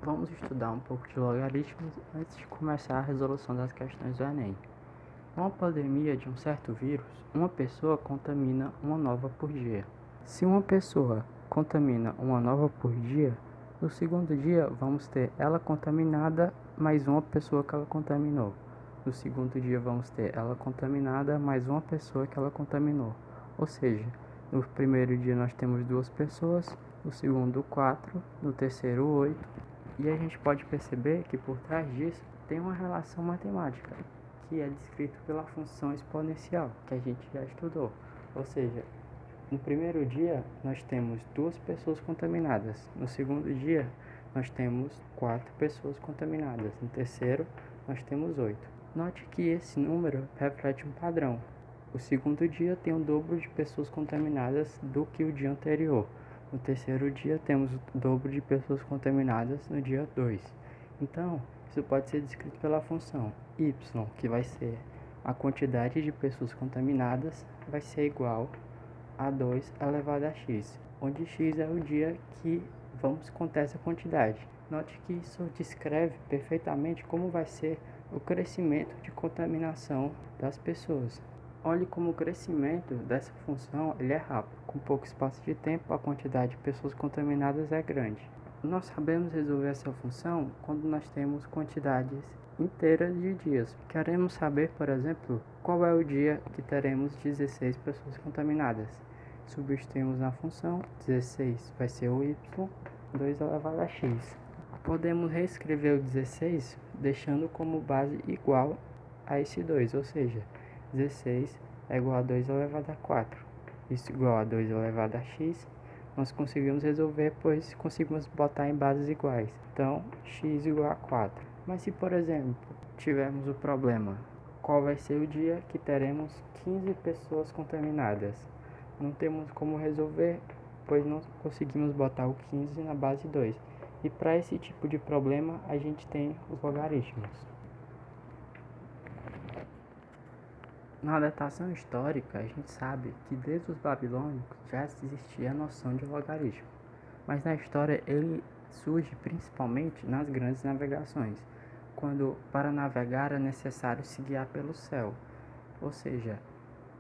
Vamos estudar um pouco de logaritmos antes de começar a resolução das questões do Enem. Numa pandemia de um certo vírus, uma pessoa contamina uma nova por dia. Se uma pessoa contamina uma nova por dia, no segundo dia vamos ter ela contaminada mais uma pessoa que ela contaminou. No segundo dia vamos ter ela contaminada mais uma pessoa que ela contaminou. Ou seja, no primeiro dia nós temos 2 pessoas, no segundo 4, no terceiro 8. E a gente pode perceber que por trás disso tem uma relação matemática, que é descrito pela função exponencial, que a gente já estudou. Ou seja, no primeiro dia nós temos 2 pessoas contaminadas, no segundo dia nós temos 4 pessoas contaminadas, no terceiro nós temos 8. Note que esse número reflete um padrão. O segundo dia tem o dobro de pessoas contaminadas do que o dia anterior. No terceiro dia temos o dobro de pessoas contaminadas no dia 2. Então, isso pode ser descrito pela função y, que vai ser a quantidade de pessoas contaminadas, vai ser igual a 2 elevado a x, onde x é o dia que vamos contar essa quantidade. Note que isso descreve perfeitamente como vai ser o crescimento de contaminação das pessoas. Olhe como o crescimento dessa função ele é rápido. Com pouco espaço de tempo, a quantidade de pessoas contaminadas é grande. Nós sabemos resolver essa função quando nós temos quantidades inteiras de dias. Queremos saber, por exemplo, qual é o dia que teremos 16 pessoas contaminadas. Substituímos na função, 16 vai ser o y, 2 elevado a x. Podemos reescrever o 16 deixando como base igual a esse 2, ou seja, 16 é igual a 2 elevado a 4. Isso igual a 2 elevado a x. Nós conseguimos resolver, pois conseguimos botar em bases iguais. Então, x igual a 4. Mas se, por exemplo, tivermos o problema, qual vai ser o dia que teremos 15 pessoas contaminadas? Não temos como resolver, pois não conseguimos botar o 15 na base 2. E para esse tipo de problema, a gente tem os logaritmos. Na datação histórica, a gente sabe que desde os babilônicos já existia a noção de logaritmo, mas na história ele surge principalmente nas grandes navegações, quando para navegar é necessário se guiar pelo céu, ou seja,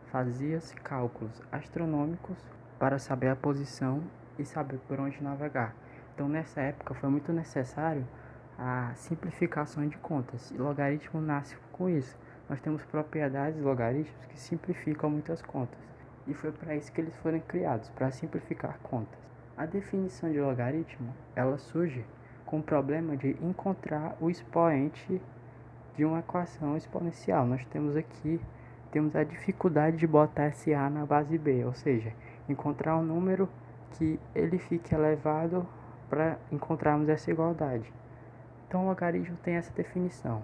fazia-se cálculos astronômicos para saber a posição e saber por onde navegar. Então nessa época foi muito necessário a simplificação de contas, e logaritmo nasce com isso. Nós temos propriedades logarítmicas que simplificam muitas contas. E foi para isso que eles foram criados, para simplificar contas. A definição de logaritmo, ela surge com o problema de encontrar o expoente de uma equação exponencial. Nós temos a dificuldade de botar esse a na base b, ou seja, encontrar um número que ele fique elevado para encontrarmos essa igualdade. Então o logaritmo tem essa definição.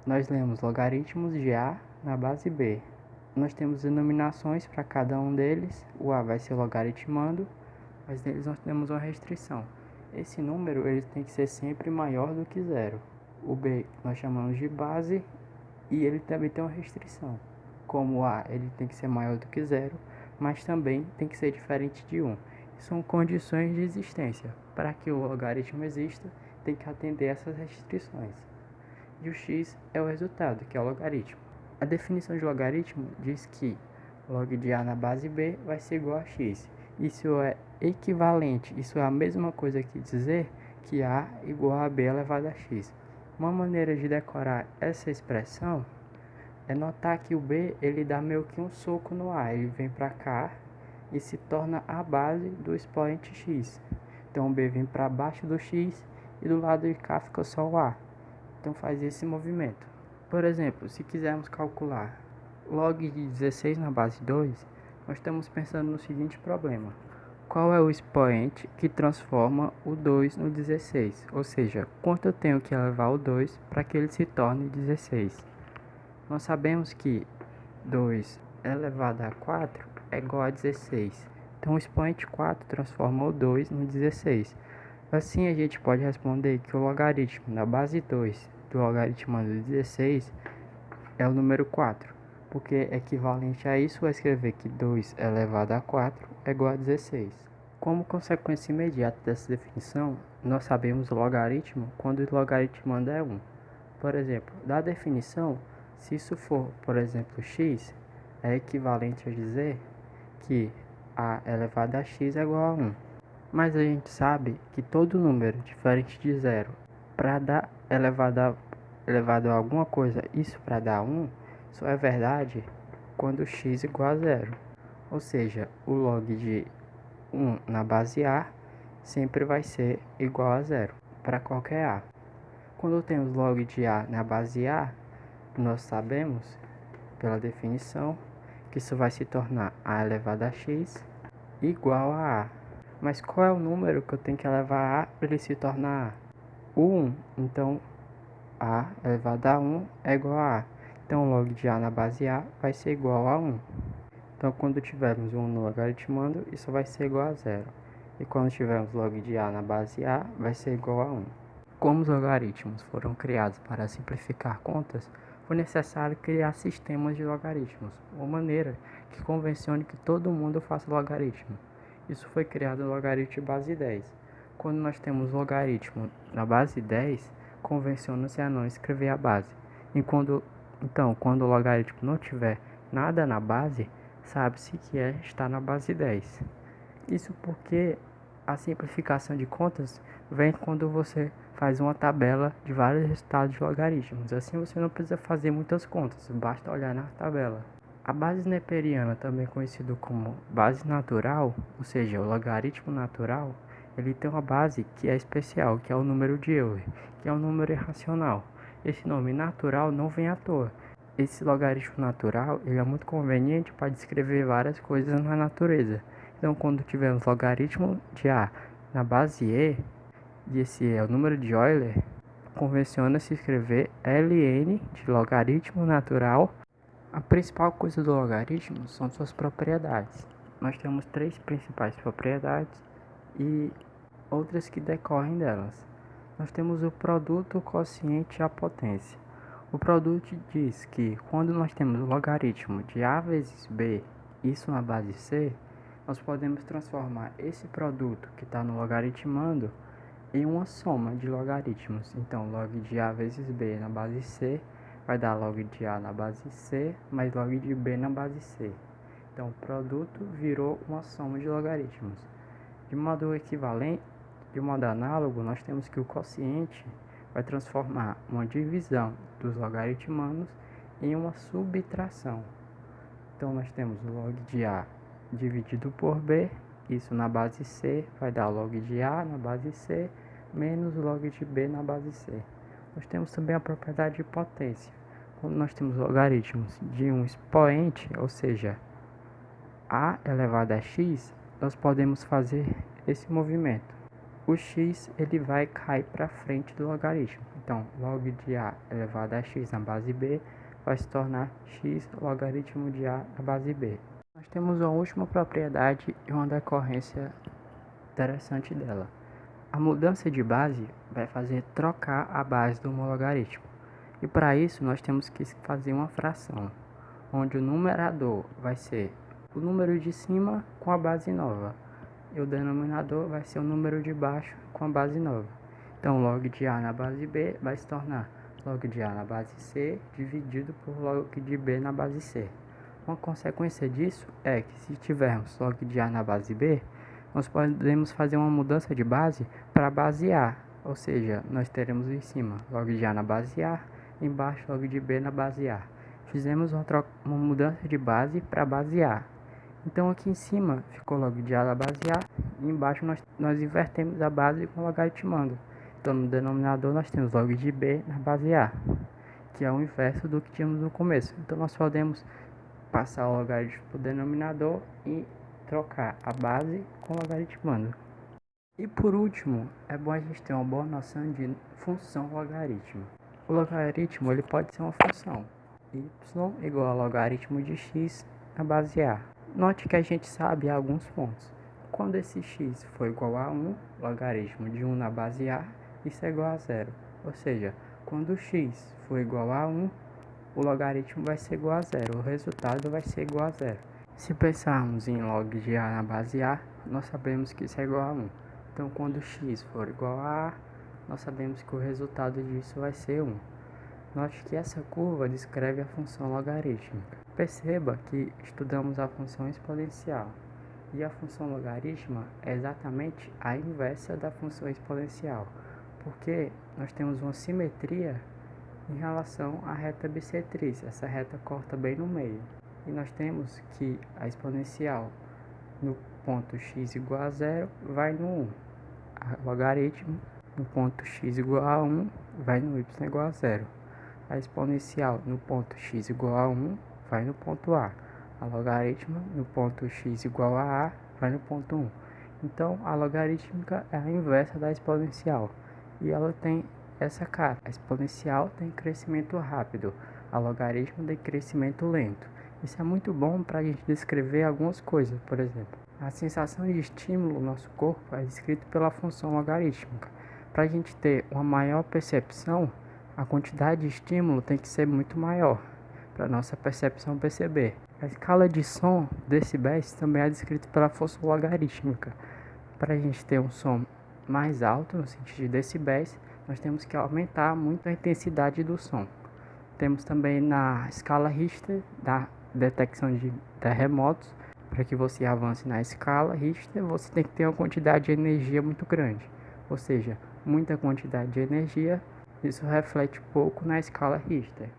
Nós lemos logaritmos de a na base b. Nós temos denominações para cada um deles. O a vai ser logaritmando, mas neles nós temos uma restrição. Esse número ele tem que ser sempre maior do que zero. O b nós chamamos de base e ele também tem uma restrição. Como o a ele tem que ser maior do que zero, mas também tem que ser diferente de 1. São condições de existência. Para que o logaritmo exista, tem que atender essas restrições. E o x é o resultado, que é o logaritmo. A definição de logaritmo diz que log de a na base b vai ser igual a x. Isso é equivalente, isso é a mesma coisa que dizer que a igual a b elevado a x. Uma maneira de decorar essa expressão é notar que o b ele dá meio que um soco no a, ele vem para cá e se torna a base do expoente x. Então o b vem para baixo do x e do lado de cá fica só o a. Então faz esse movimento. Por exemplo, se quisermos calcular log de 16 na base 2, nós estamos pensando no seguinte problema. Qual é o expoente que transforma o 2 no 16? Ou seja, quanto eu tenho que elevar o 2 para que ele se torne 16? Nós sabemos que 2 elevado a 4 é igual a 16. Então o expoente 4 transforma o 2 no 16. Assim a gente pode responder que o logaritmo da base 2 do logaritmo do 16 é o número 4, porque equivalente a isso vai escrever que 2 elevado a 4 é igual a 16. Como consequência imediata dessa definição, nós sabemos o logaritmo quando o logaritmando é 1. Por exemplo, da definição, se isso for, por exemplo, x, é equivalente a dizer que a elevado a x é igual a 1. Mas a gente sabe que todo número diferente de zero, para dar elevado a alguma coisa, isso para dar 1, só é verdade quando x é igual a zero. Ou seja, o log de 1 na base A sempre vai ser igual a zero para qualquer A. Quando temos log de A na base A, nós sabemos, pela definição, que isso vai se tornar A elevado a x igual a A. Mas qual é o número que eu tenho que elevar a A para ele se tornar A? O 1. Então, A elevado a 1 é igual a A. Então, log de A na base A vai ser igual a 1. Então, quando tivermos 1 no logaritmando, isso vai ser igual a zero. E quando tivermos log de A na base A, vai ser igual a 1. Como os logaritmos foram criados para simplificar contas, foi necessário criar sistemas de logaritmos, uma maneira que convencione que todo mundo faça logaritmo. Isso foi criado no logaritmo base 10. Quando nós temos logaritmo na base 10, convenciona-se a não escrever a base. Então, quando o logaritmo não tiver nada na base, sabe-se que está na base 10. Isso porque a simplificação de contas vem quando você faz uma tabela de vários resultados de logaritmos. Assim você não precisa fazer muitas contas, basta olhar na tabela. A base neperiana, também conhecido como base natural, ou seja, o logaritmo natural, ele tem uma base que é especial, que é o número de Euler, que é um número irracional. Esse nome natural não vem à toa. Esse logaritmo natural ele é muito conveniente para descrever várias coisas na natureza. Então, quando tivermos logaritmo de A na base E, e esse é o número de Euler, convenciona-se escrever ln de logaritmo natural. A principal coisa do logaritmo são suas propriedades. Nós temos três principais propriedades e outras que decorrem delas. Nós temos o produto, o quociente e a potência. O produto diz que quando nós temos o logaritmo de A vezes B, isso na base C, nós podemos transformar esse produto que está no logaritmando em uma soma de logaritmos. Então, log de A vezes B na base C vai dar log de A na base C mais log de B na base C. Então, o produto virou uma soma de logaritmos. De modo equivalente, de modo análogo, nós temos que o quociente vai transformar uma divisão dos logaritmandos em uma subtração. Então, nós temos o log de A dividido por B, isso na base C vai dar log de A na base C menos log de B na base C. Nós temos também a propriedade de potência. Quando nós temos logaritmos de um expoente, ou seja, A elevado a x, nós podemos fazer esse movimento. O x ele vai cair para frente do logaritmo. Então, log de A elevado a x na base B vai se tornar x logaritmo de A na base B. Nós temos uma última propriedade e uma decorrência interessante dela. A mudança de base vai fazer trocar a base do logaritmo. E para isso nós temos que fazer uma fração, onde o numerador vai ser o número de cima com a base nova e o denominador vai ser o número de baixo com a base nova. Então, log de A na base B vai se tornar log de A na base C dividido por log de B na base C. Uma consequência disso é que se tivermos log de A na base B, nós podemos fazer uma mudança de base para a base A, ou seja, nós teremos em cima log de A na base A, embaixo log de B na base A. Fizemos uma mudança de base para a base A. Então aqui em cima ficou log de A na base A, e embaixo nós invertemos a base com logaritmando. Então no denominador nós temos log de B na base A, que é o inverso do que tínhamos no começo. Então nós podemos passar o logaritmo para o denominador e trocar a base com logaritmando. E por último, é bom a gente ter uma boa noção de função logaritmo. O logaritmo ele pode ser uma função y igual ao logaritmo de x na base A. Note que a gente sabe alguns pontos. Quando esse x for igual a 1, logaritmo de 1 na base A, isso é igual a zero. Ou seja, quando x for igual a 1, o logaritmo vai ser igual a zero. O resultado vai ser igual a zero. Se pensarmos em log de A na base A, nós sabemos que isso é igual a 1. Então, quando x for igual a A, nós sabemos que o resultado disso vai ser 1. Note que essa curva descreve a função logarítmica. Perceba que estudamos a função exponencial. E a função logarítmica é exatamente a inversa da função exponencial, porque nós temos uma simetria em relação à reta bissetriz. Essa reta corta bem no meio. E nós temos que a exponencial no ponto x igual a 0 vai no 1. A logaritmo no ponto x igual a 1 vai no y igual a 0. A exponencial no ponto x igual a 1 vai no ponto A. A logaritma no ponto x igual a vai no ponto 1. Então, a logarítmica é a inversa da exponencial. E ela tem essa cara. A exponencial tem crescimento rápido. A logaritmo tem crescimento lento. Isso é muito bom para a gente descrever algumas coisas. Por exemplo, a sensação de estímulo no nosso corpo é descrita pela função logarítmica. Para a gente ter uma maior percepção, a quantidade de estímulo tem que ser muito maior para nossa percepção perceber. A escala de som, decibéis, também é descrita pela função logarítmica. Para a gente ter um som mais alto, no sentido de decibéis, nós temos que aumentar muito a intensidade do som. Temos também na escala Richter, da detecção de terremotos. Para que você avance na escala Richter, você tem que ter uma quantidade de energia muito grande. Ou seja, muita quantidade de energia, isso reflete pouco na escala Richter.